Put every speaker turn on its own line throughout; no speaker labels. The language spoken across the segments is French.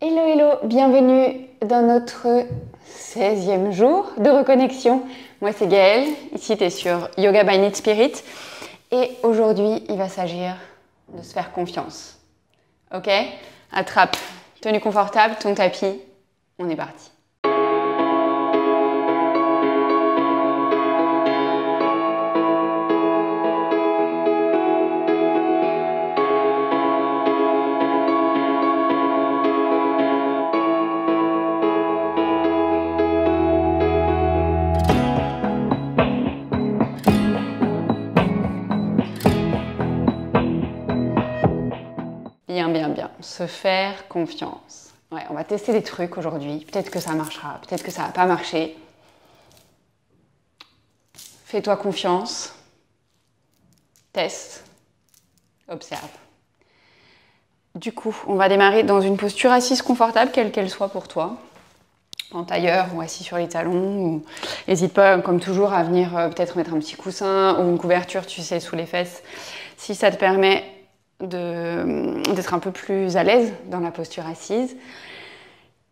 Hello, hello, bienvenue dans notre 16e jour de reconnexion. Moi c'est Gaëlle, ici tu es sur Yoga by Need Spirit et aujourd'hui il va s'agir de se faire confiance. Ok? Attrape, tenue confortable, ton tapis, on est parti. Bien, se faire confiance. Ouais, on va tester des trucs aujourd'hui. Peut-être que ça marchera, peut-être que ça va pas marcher. Fais-toi confiance. Teste. Observe. Du coup, on va démarrer dans une posture assise confortable, quelle qu'elle soit pour toi. En tailleur ou assis sur les talons. N'hésite pas, comme toujours, à venir peut-être mettre un petit coussin ou une couverture, tu sais, sous les fesses. Si ça te permet d'être un peu plus à l'aise dans la posture assise.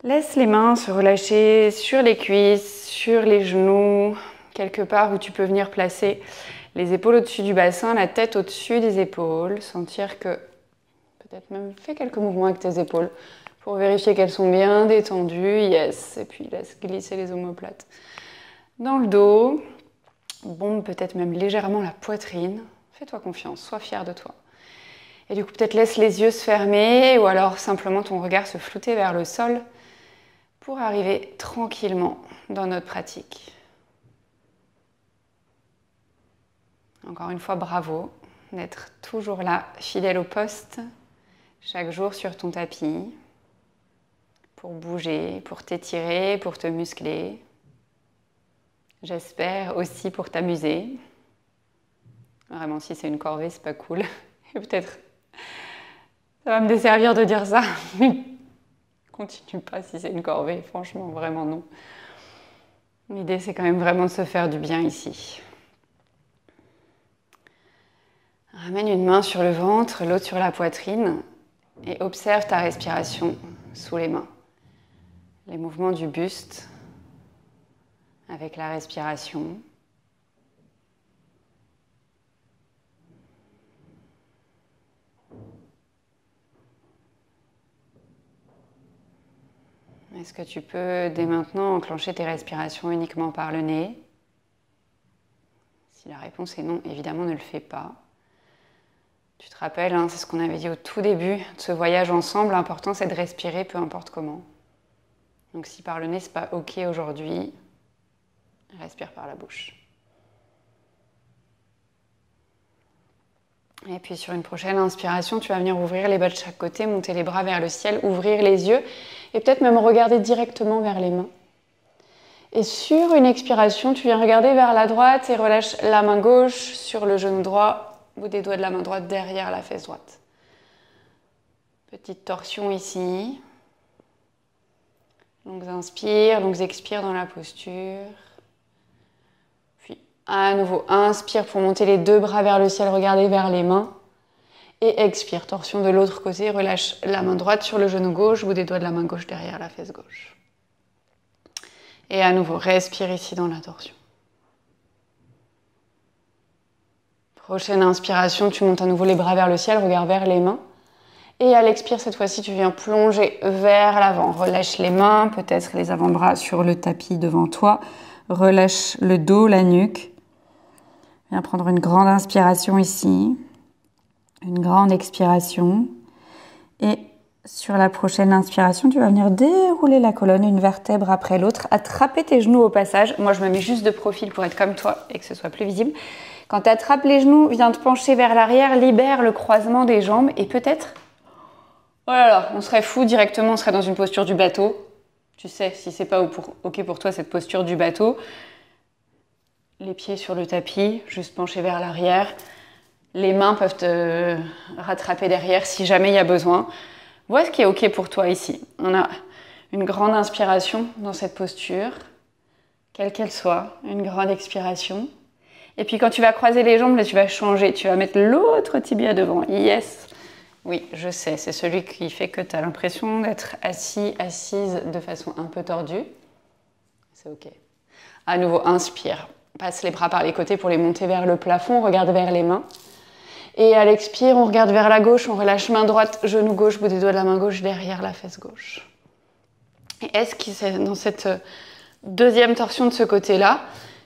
Laisse les mains se relâcher sur les cuisses, sur les genoux, quelque part où tu peux venir placer les épaules au-dessus du bassin, la tête au-dessus des épaules. Sentir que, peut-être même fais quelques mouvements avec tes épaules pour vérifier qu'elles sont bien détendues. Yes. Et puis laisse glisser les omoplates dans le dos. Bombe peut-être même légèrement la poitrine. Fais-toi confiance, sois fier de toi. Et du coup, peut-être laisse les yeux se fermer ou alors simplement ton regard se flouter vers le sol pour arriver tranquillement dans notre pratique. Encore une fois, bravo d'être toujours là, fidèle au poste, chaque jour sur ton tapis, pour bouger, pour t'étirer, pour te muscler. J'espère aussi pour t'amuser. Vraiment, si c'est une corvée, c'est pas cool. Et peut-être ça va me desservir de dire ça, mais continue pas si c'est une corvée, franchement, vraiment non. L'idée, c'est quand même vraiment de se faire du bien ici. Ramène une main sur le ventre, l'autre sur la poitrine et observe ta respiration sous les mains. Les mouvements du buste avec la respiration. Est-ce que tu peux dès maintenant enclencher tes respirations uniquement par le nez? Si la réponse est non, évidemment ne le fais pas. Tu te rappelles, c'est ce qu'on avait dit au tout début de ce voyage ensemble, l'important c'est de respirer peu importe comment. Donc si par le nez c'est pas ok aujourd'hui, respire par la bouche. Et puis sur une prochaine inspiration, tu vas venir ouvrir les bas de chaque côté, monter les bras vers le ciel, ouvrir les yeux et peut-être même regarder directement vers les mains. Et sur une expiration, tu viens regarder vers la droite et relâche la main gauche sur le genou droit, bout des doigts de la main droite derrière la fesse droite. Petite torsion ici. Longues inspires, longues expires dans la posture. Puis à nouveau, inspire pour monter les deux bras vers le ciel, regarder vers les mains. Et expire, torsion de l'autre côté, relâche la main droite sur le genou gauche, bout des doigts de la main gauche derrière la fesse gauche. Et à nouveau, respire ici dans la torsion. Prochaine inspiration, tu montes à nouveau les bras vers le ciel, regarde vers les mains. Et à l'expire, cette fois-ci, tu viens plonger vers l'avant. Relâche les mains, peut-être les avant-bras sur le tapis devant toi. Relâche le dos, la nuque. Viens prendre une grande inspiration ici. Une grande expiration. Et sur la prochaine inspiration, tu vas venir dérouler la colonne, une vertèbre après l'autre. Attraper tes genoux au passage. Moi, je me mets juste de profil pour être comme toi et que ce soit plus visible. Quand tu attrapes les genoux, viens te pencher vers l'arrière, libère le croisement des jambes et peut-être... Oh là là, on serait fou directement, on serait dans une posture du bateau. Tu sais, si c'est pas ok pour toi cette posture du bateau, les pieds sur le tapis, juste pencher vers l'arrière. Les mains peuvent te rattraper derrière si jamais il y a besoin. Vois ce qui est ok pour toi ici. On a une grande inspiration dans cette posture, quelle qu'elle soit, une grande expiration. Et puis quand tu vas croiser les jambes, là tu vas changer, tu vas mettre l'autre tibia devant. Yes. Oui, je sais, c'est celui qui fait que tu as l'impression d'être assis, assise de façon un peu tordue. C'est ok. À nouveau, inspire. Passe les bras par les côtés pour les monter vers le plafond, regarde vers les mains. Et à l'expire, on regarde vers la gauche, on relâche main droite, genou gauche, bout des doigts de la main gauche derrière la fesse gauche. Et est-ce que dans cette deuxième torsion de ce côté-là,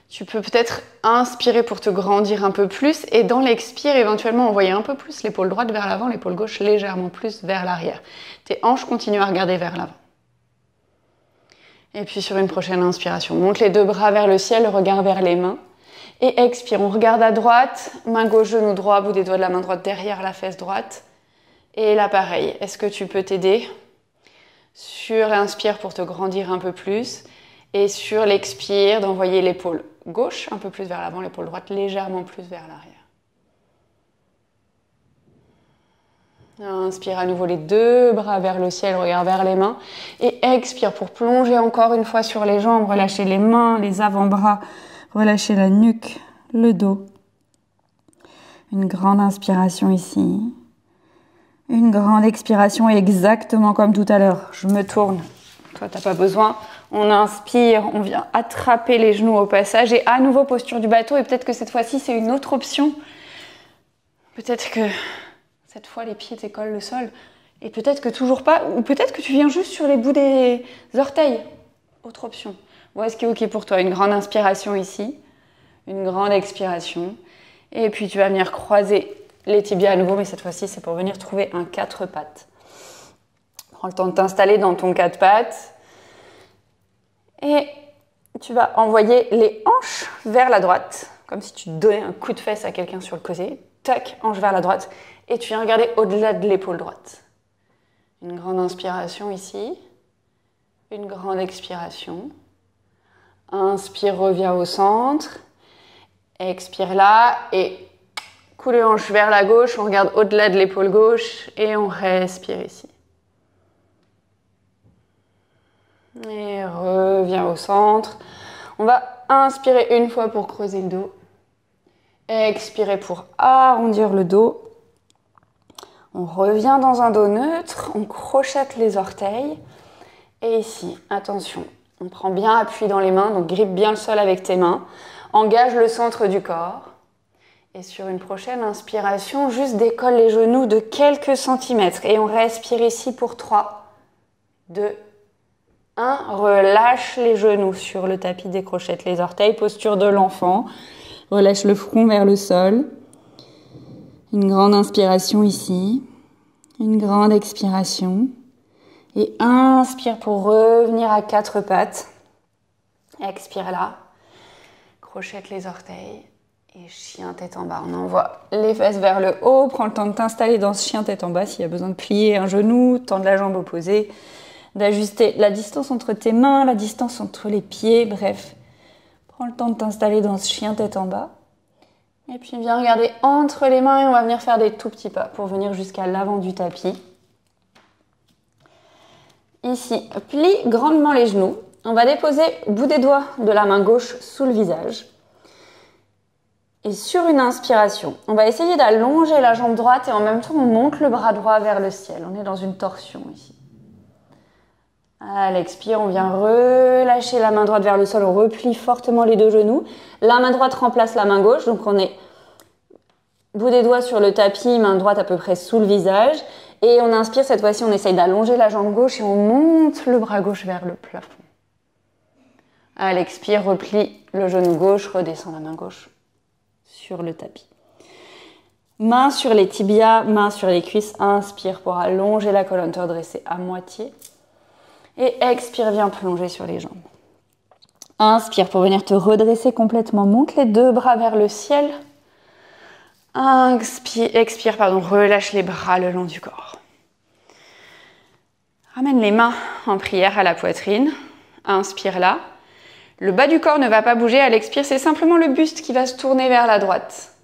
tu peux peut-être inspirer pour te grandir un peu plus et dans l'expire, éventuellement envoyer un peu plus l'épaule droite vers l'avant, l'épaule gauche légèrement plus vers l'arrière. Tes hanches continuent à regarder vers l'avant. Et puis sur une prochaine inspiration, monte les deux bras vers le ciel, regard vers les mains. Et expire, on regarde à droite, main gauche, genou droit, bout des doigts de la main droite derrière la fesse droite. Et là pareil, est-ce que tu peux t'aider sur l'inspire pour te grandir un peu plus et sur l'expire d'envoyer l'épaule gauche un peu plus vers l'avant, l'épaule droite légèrement plus vers l'arrière. Inspire à nouveau les deux bras vers le ciel, regard vers les mains. Et expire pour plonger encore une fois sur les jambes, relâcher les mains, les avant-bras, relâcher la nuque, le dos. Une grande inspiration ici. Une grande expiration exactement comme tout à l'heure. Je me tourne. Toi, tu n'as pas besoin. On inspire, on vient attraper les genoux au passage. Et à nouveau, posture du bateau. Et peut-être que cette fois-ci, c'est une autre option. Peut-être que cette fois, les pieds t'écollent le sol. Et peut-être que toujours pas. Ou peut-être que tu viens juste sur les bouts des orteils. Autre option. Voilà ce qui est OK pour toi. Une grande inspiration ici. Une grande expiration. Et puis, tu vas venir croiser les tibias à nouveau. Mais cette fois-ci, c'est pour venir trouver un 4 pattes. Prends le temps de t'installer dans ton 4 pattes. Et tu vas envoyer les hanches vers la droite. Comme si tu donnais un coup de fesse à quelqu'un sur le côté. Tac, hanche vers la droite. Et tu viens regarder au-delà de l'épaule droite. Une grande inspiration ici. Une grande expiration. Inspire, reviens au centre. Expire là. Et coup de hanche vers la gauche. On regarde au-delà de l'épaule gauche. Et on respire ici. Et reviens au centre. On va inspirer une fois pour creuser le dos. Expirer pour arrondir le dos. On revient dans un dos neutre. On crochette les orteils. Et ici, attention, on prend bien appui dans les mains. Donc grippe bien le sol avec tes mains. Engage le centre du corps. Et sur une prochaine inspiration, juste décolle les genoux de quelques centimètres. Et on respire ici pour 3, 2, 1, relâche les genoux sur le tapis, décrochette les orteils, posture de l'enfant. Relâche le front vers le sol. Une grande inspiration ici. Une grande expiration. Et inspire pour revenir à 4 pattes. Expire là. Crochette les orteils. Et chien tête en bas. On envoie les fesses vers le haut. Prends le temps de t'installer dans ce chien tête en bas s'il y a besoin de plier un genou, tendre la jambe opposée. D'ajuster la distance entre tes mains, la distance entre les pieds, bref. Prends le temps de t'installer dans ce chien tête en bas. Et puis viens regarder entre les mains et on va venir faire des tout petits pas pour venir jusqu'à l'avant du tapis. Ici, plie grandement les genoux. On va déposer le bout des doigts de la main gauche sous le visage. Et sur une inspiration, on va essayer d'allonger la jambe droite et en même temps on monte le bras droit vers le ciel. On est dans une torsion ici. À l'expire, on vient relâcher la main droite vers le sol, on replie fortement les deux genoux. La main droite remplace la main gauche, donc on est bout des doigts sur le tapis, main droite à peu près sous le visage. Et on inspire, cette fois-ci, on essaye d'allonger la jambe gauche et on monte le bras gauche vers le plafond. À l'expire, replie le genou gauche, redescend la main gauche sur le tapis. Main sur les tibias, main sur les cuisses. Inspire pour allonger la colonne, te redresser à moitié. Et expire, viens plonger sur les jambes. Inspire pour venir te redresser complètement. Monte les deux bras vers le ciel. Expire, relâche les bras le long du corps. Ramène les mains en prière à la poitrine. Inspire là. Le bas du corps ne va pas bouger. À l'expire, c'est simplement le buste qui va se tourner vers la droite.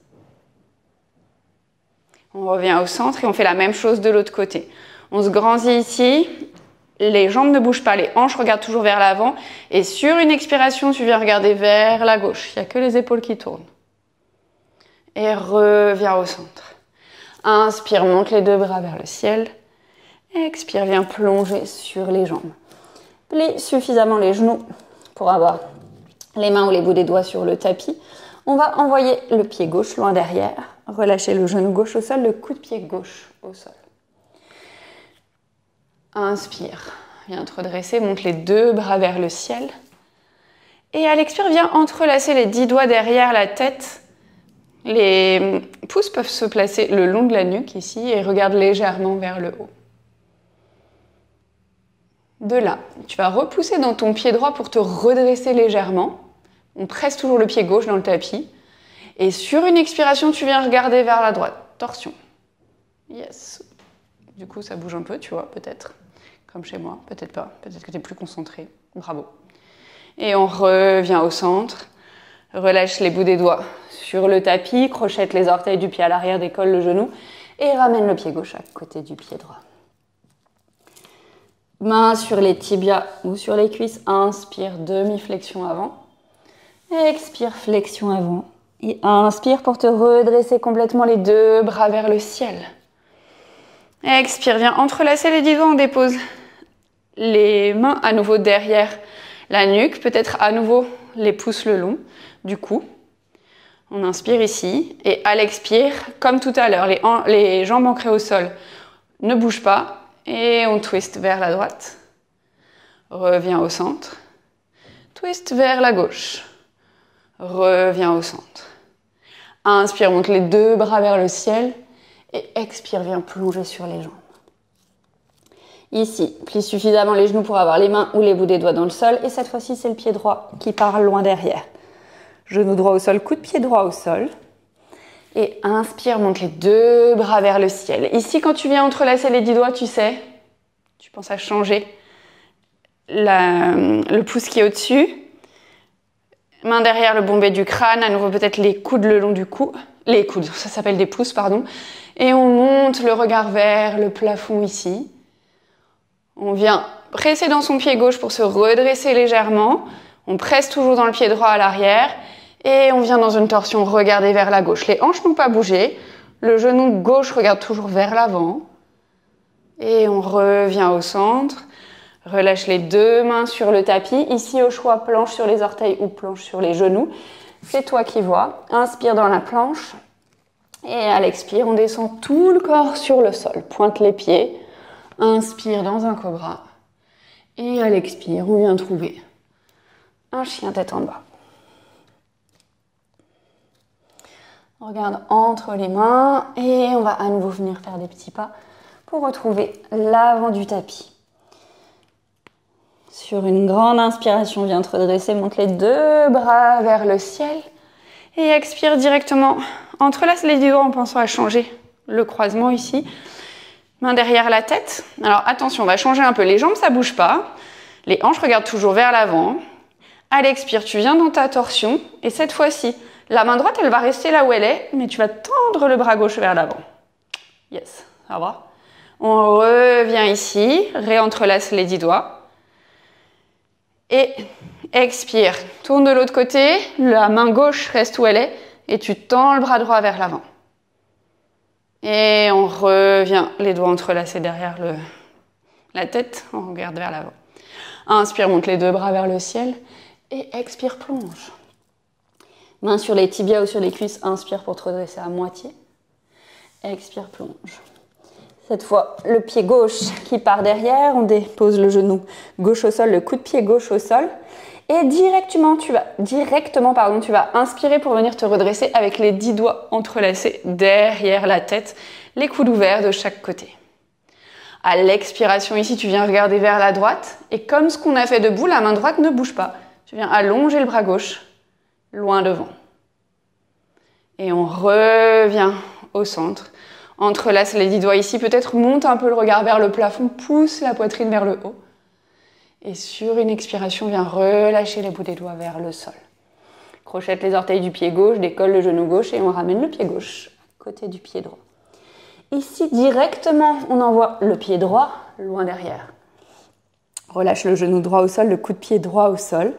On revient au centre et on fait la même chose de l'autre côté. On se grandit ici. Les jambes ne bougent pas, les hanches regardent toujours vers l'avant. Et sur une expiration, tu viens regarder vers la gauche. Il n'y a que les épaules qui tournent. Et reviens au centre. Inspire, monte les deux bras vers le ciel. Expire, viens plonger sur les jambes. Plie suffisamment les genoux pour avoir les mains ou les bouts des doigts sur le tapis. On va envoyer le pied gauche loin derrière. Relâchez le genou gauche au sol, le coup de pied gauche au sol. Inspire, viens te redresser, monte les deux bras vers le ciel. Et à l'expire, viens entrelacer les 10 doigts derrière la tête. Les pouces peuvent se placer le long de la nuque ici et regarde légèrement vers le haut. De là, tu vas repousser dans ton pied droit pour te redresser légèrement. On presse toujours le pied gauche dans le tapis. Et sur une expiration, tu viens regarder vers la droite. Torsion. Yes. Du coup, ça bouge un peu, tu vois, peut-être. Comme chez moi, peut-être pas. Peut-être que tu es plus concentré. Bravo. Et on revient au centre. Relâche les bouts des doigts sur le tapis. Crochette les orteils du pied à l'arrière, décolle le genou. Et ramène le pied gauche à côté du pied droit. Main sur les tibias ou sur les cuisses. Inspire, demi-flexion avant. Expire, flexion avant. Et inspire pour te redresser complètement les deux bras vers le ciel. Expire, viens entrelacer les 10 doigts, on dépose les mains à nouveau derrière la nuque, peut-être à nouveau les pouces le long du cou. On inspire ici et à l'expire, comme tout à l'heure, les jambes ancrées au sol ne bougent pas et on twist vers la droite. Reviens au centre. Twist vers la gauche. Reviens au centre. Inspire, monte les deux bras vers le ciel. Et expire, viens plonger sur les jambes. Ici, plie suffisamment les genoux pour avoir les mains ou les bouts des doigts dans le sol. Et cette fois-ci, c'est le pied droit qui part loin derrière. Genou droit au sol, coup de pied droit au sol. Et inspire, monte les deux bras vers le ciel. Ici, quand tu viens entrelacer les 10 doigts, tu sais, tu penses à changer le pouce qui est au-dessus. Main derrière le bombé du crâne, à nouveau peut-être les coudes le long du cou. Les coudes, ça s'appelle des pouces, pardon. Et on monte le regard vers le plafond ici. On vient presser dans son pied gauche pour se redresser légèrement. On presse toujours dans le pied droit à l'arrière. Et on vient dans une torsion, regarder vers la gauche. Les hanches n'ont pas bougé. Le genou gauche regarde toujours vers l'avant. Et on revient au centre. Relâche les deux mains sur le tapis. Ici, au choix, planche sur les orteils ou planche sur les genoux. C'est toi qui vois. Inspire dans la planche. Et à l'expire, on descend tout le corps sur le sol. Pointe les pieds. Inspire dans un cobra. Et à l'expire, on vient trouver un chien tête en bas. On regarde entre les mains. Et on va à nouveau venir faire des petits pas pour retrouver l'avant du tapis. Sur une grande inspiration, viens te redresser, monte les deux bras vers le ciel. Et expire directement. Entrelace les doigts en pensant à changer le croisement ici. Main derrière la tête. Alors attention, on va changer un peu. Les jambes, ça ne bouge pas. Les hanches regardent toujours vers l'avant. À l'expire, tu viens dans ta torsion. Et cette fois-ci, la main droite, elle va rester là où elle est. Mais tu vas tendre le bras gauche vers l'avant. Yes, ça va. On revient ici. Réentrelace les 10 doigts. Et expire, tourne de l'autre côté, la main gauche reste où elle est et tu tends le bras droit vers l'avant. Et on revient, les doigts entrelacés derrière la tête, on regarde vers l'avant. Inspire, monte les deux bras vers le ciel et expire, plonge. Main sur les tibias ou sur les cuisses, inspire pour te redresser à moitié. Expire, plonge. Cette fois, le pied gauche qui part derrière, on dépose le genou gauche au sol, le coup de pied gauche au sol. Et directement, tu vas inspirer pour venir te redresser avec les 10 doigts entrelacés derrière la tête, les coudes ouverts de chaque côté. À l'expiration ici, tu viens regarder vers la droite. Et comme ce qu'on a fait debout, la main droite ne bouge pas. Tu viens allonger le bras gauche, loin devant. Et on revient au centre. Entrelace les 10 doigts ici, peut-être monte un peu le regard vers le plafond, pousse la poitrine vers le haut. Et sur une expiration, viens relâcher les bouts des doigts vers le sol. Crochette les orteils du pied gauche, décolle le genou gauche et on ramène le pied gauche à côté du pied droit. Ici, directement, on envoie le pied droit loin derrière. Relâche le genou droit au sol, le coup de pied droit au sol.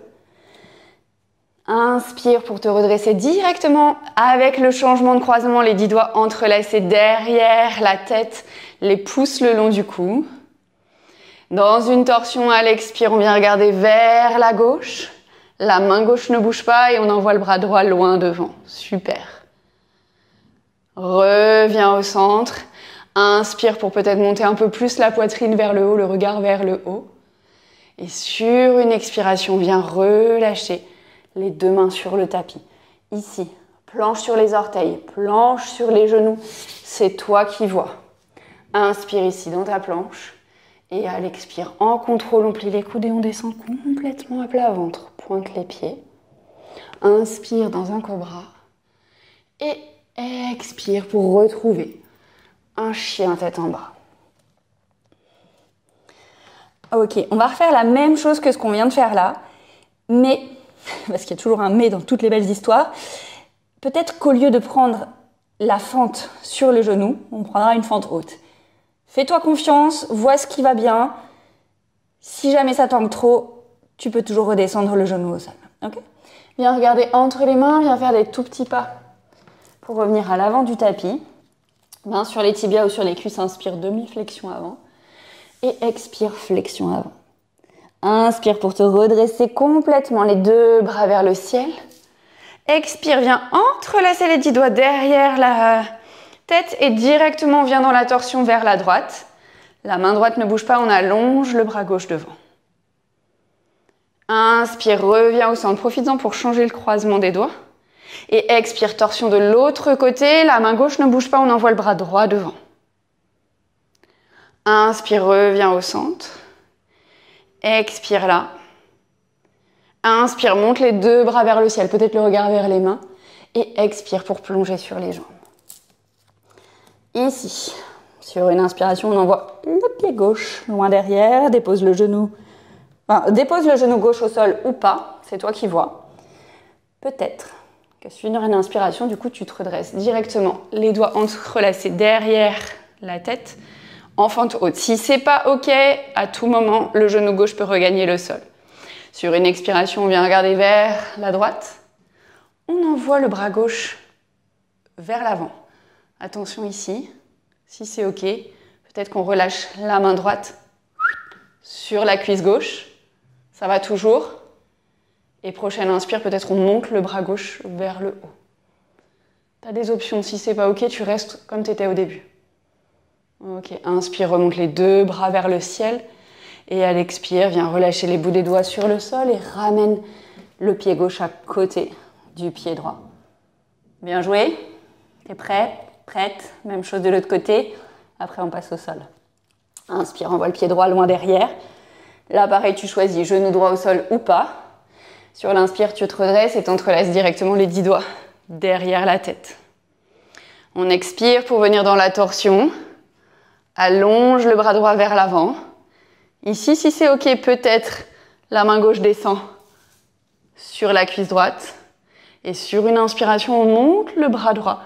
Inspire pour te redresser directement avec le changement de croisement, les 10 doigts entrelacés derrière la tête, les pouces le long du cou. Dans une torsion, à l'expire, on vient regarder vers la gauche. La main gauche ne bouge pas et on envoie le bras droit loin devant. Super. Reviens au centre. Inspire pour peut-être monter un peu plus la poitrine vers le haut, le regard vers le haut. Et sur une expiration, viens relâcher les 2 mains sur le tapis. Ici, planche sur les orteils, planche sur les genoux. C'est toi qui vois. Inspire ici dans ta planche. Et à l'expire, en contrôle, on plie les coudes et on descend complètement à plat ventre. Pointe les pieds. Inspire dans un cobra. Et expire pour retrouver un chien tête en bas. Ok, on va refaire la même chose que ce qu'on vient de faire là. Mais, parce qu'il y a toujours un mais dans toutes les belles histoires, peut-être qu'au lieu de prendre la fente sur le genou, on prendra une fente haute. Fais-toi confiance, vois ce qui va bien. Si jamais ça tangue trop, tu peux toujours redescendre le genou au sol. Okay. Viens regarder entre les mains, viens faire des tout petits pas pour revenir à l'avant du tapis. Main sur les tibias ou sur les cuisses, inspire demi-flexion avant. Et expire, flexion avant. Inspire pour te redresser complètement, les 2 bras vers le ciel. Expire, viens entrelacer les 10 doigts derrière la tête et directement on vient dans la torsion vers la droite. La main droite ne bouge pas, on allonge le bras gauche devant. Inspire, reviens au centre, profites-en pour changer le croisement des doigts. Et expire, torsion de l'autre côté, la main gauche ne bouge pas, on envoie le bras droit devant. Inspire, reviens au centre. Expire là. Inspire, monte les 2 bras vers le ciel, peut-être le regard vers les mains. Et expire pour plonger sur les jambes. Ici, sur une inspiration, on envoie le pied gauche loin derrière, dépose le genou gauche au sol ou pas, c'est toi qui vois. Peut-être que sur une inspiration, du coup, tu te redresses directement, les doigts entrelacés derrière la tête, en fente haute. Si c'est pas OK, à tout moment, le genou gauche peut regagner le sol. Sur une expiration, on vient regarder vers la droite. On envoie le bras gauche vers l'avant. Attention ici, si c'est OK, peut-être qu'on relâche la main droite sur la cuisse gauche. Ça va toujours. Et prochaine inspire, peut-être on monte le bras gauche vers le haut. Tu as des options. Si c'est pas OK, tu restes comme tu étais au début. Ok, inspire, remonte les 2 bras vers le ciel. Et à l'expire, viens relâcher les bouts des doigts sur le sol et ramène le pied gauche à côté du pied droit. Bien joué. T'es prêt? Prête? Même chose de l'autre côté. Après, on passe au sol. Inspire, envoie le pied droit loin derrière. Là, pareil, tu choisis genou droit au sol ou pas. Sur l'inspire, tu te redresses et t'entrelaces directement les 10 doigts derrière la tête. On expire pour venir dans la torsion. Allonge le bras droit vers l'avant. Ici, si c'est OK, peut-être la main gauche descend sur la cuisse droite. Et sur une inspiration, on monte le bras droit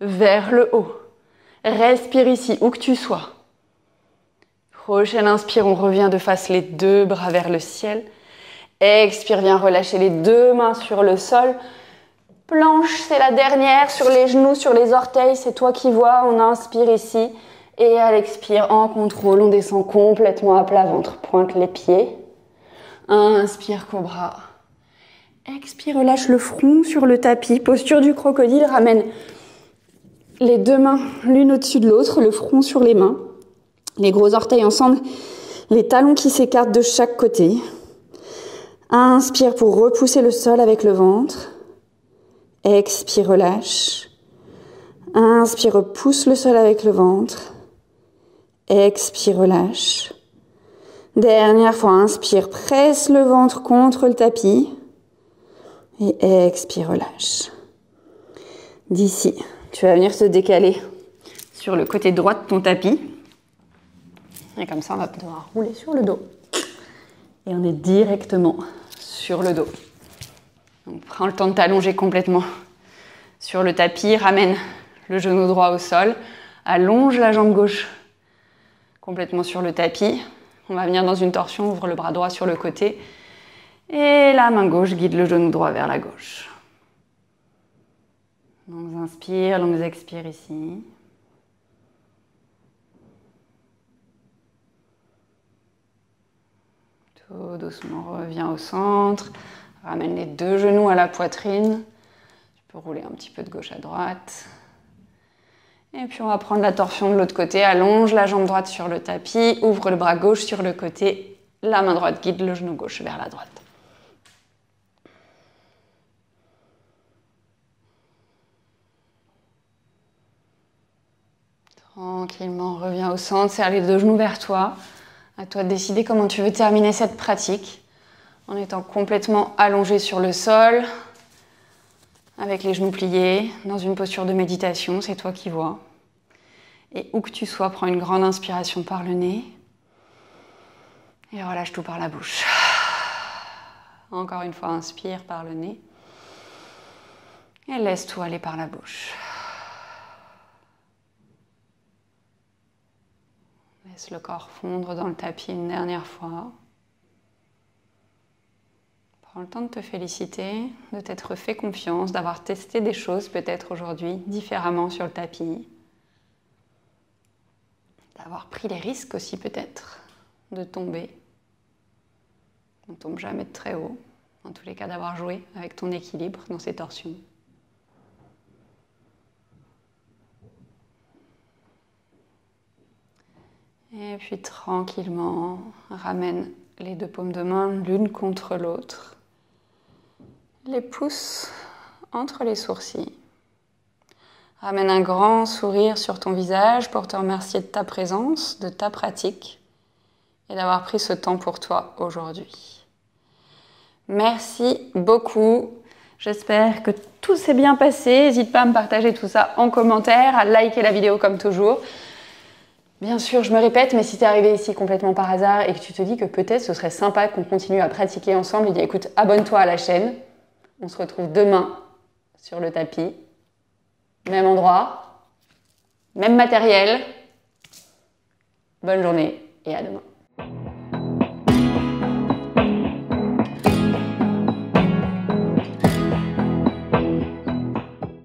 vers le haut. Respire ici, où que tu sois. Prochaine inspire, on revient de face, les 2 bras vers le ciel. Expire, viens relâcher les 2 mains sur le sol. Planche, c'est la dernière, sur les genoux, sur les orteils, c'est toi qui vois. On inspire ici. Et à l'expire, en contrôle, on descend complètement à plat ventre. Pointe les pieds. Inspire, cobra. Expire, relâche le front sur le tapis. Posture du crocodile, ramène les 2 mains l'une au-dessus de l'autre, le front sur les mains. Les gros orteils ensemble, les talons qui s'écartent de chaque côté. Inspire pour repousser le sol avec le ventre. Expire, relâche. Inspire, repousse le sol avec le ventre. Expire, relâche. Dernière fois, inspire, presse le ventre contre le tapis. Et expire, relâche. D'ici, tu vas venir te décaler sur le côté droit de ton tapis. Et comme ça, on va devoir rouler sur le dos. Et on est directement sur le dos. Donc, prends le temps de t'allonger complètement sur le tapis. Ramène le genou droit au sol. Allonge la jambe gauche complètement sur le tapis. On va venir dans une torsion. Ouvre le bras droit sur le côté. Et la main gauche guide le genou droit vers la gauche. Longues inspires, longues expires ici. Tout doucement, reviens au centre. Ramène les deux genoux à la poitrine. Tu peux rouler un petit peu de gauche à droite. Et puis on va prendre la torsion de l'autre côté. Allonge la jambe droite sur le tapis. Ouvre le bras gauche sur le côté. La main droite guide le genou gauche vers la droite. Tranquillement, reviens au centre. Serre les deux genoux vers toi. À toi de décider comment tu veux terminer cette pratique. En étant complètement allongé sur le sol. Avec les genoux pliés, dans une posture de méditation, c'est toi qui vois. Et où que tu sois, prends une grande inspiration par le nez. Et relâche tout par la bouche. Encore une fois, inspire par le nez. Et laisse tout aller par la bouche. Laisse le corps fondre dans le tapis une dernière fois. Prends le temps de te féliciter, de t'être fait confiance, d'avoir testé des choses peut-être aujourd'hui différemment sur le tapis. D'avoir pris les risques aussi peut-être de tomber. On ne tombe jamais de très haut. En tous les cas, d'avoir joué avec ton équilibre dans ces torsions. Et puis tranquillement, ramène les deux paumes de main l'une contre l'autre. Les pouces entre les sourcils. Ramène un grand sourire sur ton visage pour te remercier de ta présence, de ta pratique et d'avoir pris ce temps pour toi aujourd'hui. Merci beaucoup. J'espère que tout s'est bien passé. N'hésite pas à me partager tout ça en commentaire, à liker la vidéo comme toujours. Bien sûr, je me répète, mais si tu es arrivé ici complètement par hasard et que tu te dis que peut-être ce serait sympa qu'on continue à pratiquer ensemble, dis écoute, abonne-toi à la chaîne. On se retrouve demain sur le tapis. Même endroit, même matériel. Bonne journée et à demain.